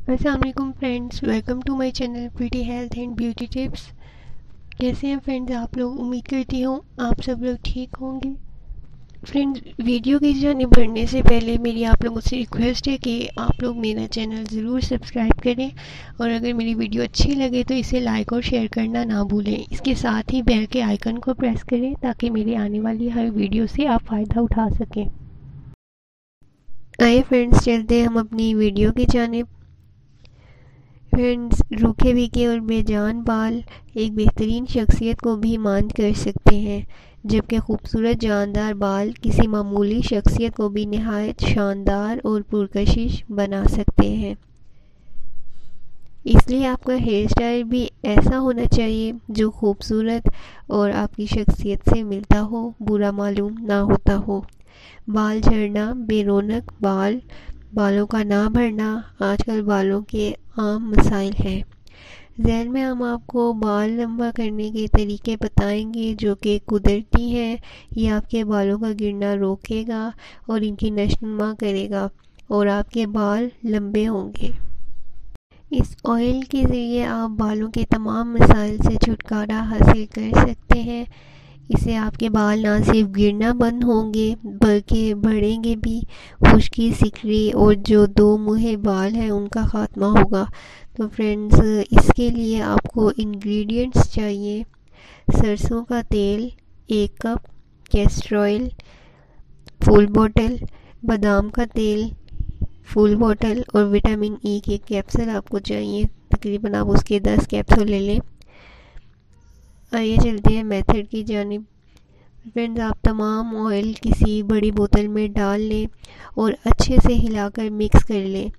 अस्सलाम वालेकुम friends, welcome to my channel pretty health and beauty tips. कैसे हैं फ्रेंड्स आप लोग? उम्मीद करती हूँ आप सब लोग ठीक होंगे। फ्रेंड्स, वीडियो की जाने बढ़ने से पहले मेरी आप लोगों से रिक्वेस्ट है कि आप लोग मेरा चैनल ज़रूर सब्सक्राइब करें और अगर मेरी वीडियो अच्छी लगे तो इसे लाइक और शेयर करना ना भूलें। इसके साथ ही बेल के आइकन को प्रेस करें ताकि मेरी आने वाली हर वीडियो से आप फ़ायदा उठा सकें। आइए फ्रेंड्स, चलते हैं हम अपनी वीडियो की जानिब। फ्रेंड्स, रूखे भीगे और बेजान बाल एक बेहतरीन शख्सियत को भी मान कर सकते हैं, जबकि खूबसूरत जानदार बाल किसी मामूली शख्सियत को भी नहायत शानदार और पुरकशिश बना सकते हैं। इसलिए आपका हेयर स्टाइल भी ऐसा होना चाहिए जो खूबसूरत और आपकी शख्सियत से मिलता हो, बुरा मालूम ना होता हो। बाल झड़ना, बेरौनक बाल, बालों का ना भरना आजकल बालों के आम मसाइल हैं। ज़ैन में हम आपको बाल लंबा करने के तरीके बताएंगे जो कि कुदरती हैं। ये आपके बालों का गिरना रोकेगा और इनकी नशोनुमा करेगा और आपके बाल लंबे होंगे। इस ऑयल के ज़रिए आप बालों के तमाम मसाइल से छुटकारा हासिल कर सकते हैं। इससे आपके बाल ना सिर्फ गिरना बंद होंगे बल्कि बढ़ेंगे भी। खुश्की, सिकरी और जो दो मुँहे बाल हैं उनका ख़ात्मा होगा। तो फ्रेंड्स, इसके लिए आपको इंग्रेडिएंट्स चाहिए। सरसों का तेल 1 कप, कैस्टर ऑयल फुल बोतल, बादाम का तेल फुल बोतल और विटामिन ई के कैप्सूल आपको चाहिए। तकरीबन आप उसके 10 कैप्सूल ले लें। आइए चलते हैं मेथड की जानिब। फ्रेंड्स, आप तमाम ऑयल किसी बड़ी बोतल में डाल लें और अच्छे से हिलाकर मिक्स कर लें।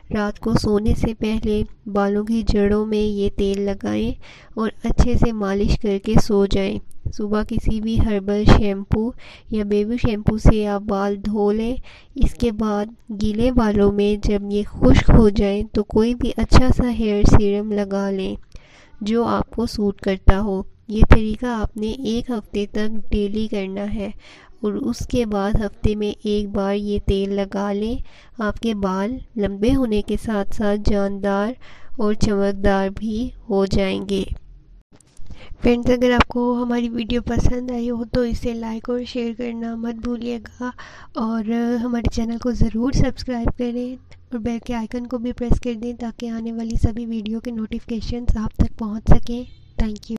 रात को सोने से पहले बालों की जड़ों में ये तेल लगाएं और अच्छे से मालिश करके सो जाएं। सुबह किसी भी हर्बल शैम्पू या बेबी शैम्पू से आप बाल धो लें। इसके बाद गीले बालों में जब ये खुश्क हो जाए तो कोई भी अच्छा सा हेयर सीरम लगा लें जो आपको सूट करता हो। ये तरीका आपने 1 हफ्ते तक डेली करना है और उसके बाद हफ्ते में 1 बार ये तेल लगा लें। आपके बाल लंबे होने के साथ साथ जानदार और चमकदार भी हो जाएंगे। फ्रेंड्स, अगर आपको हमारी वीडियो पसंद आई हो तो इसे लाइक और शेयर करना मत भूलिएगा और हमारे चैनल को ज़रूर सब्सक्राइब करें और बेल के आइकन को भी प्रेस कर दें ताकि आने वाली सभी वीडियो के नोटिफिकेशंस आप तक पहुंच सकें। Thank you.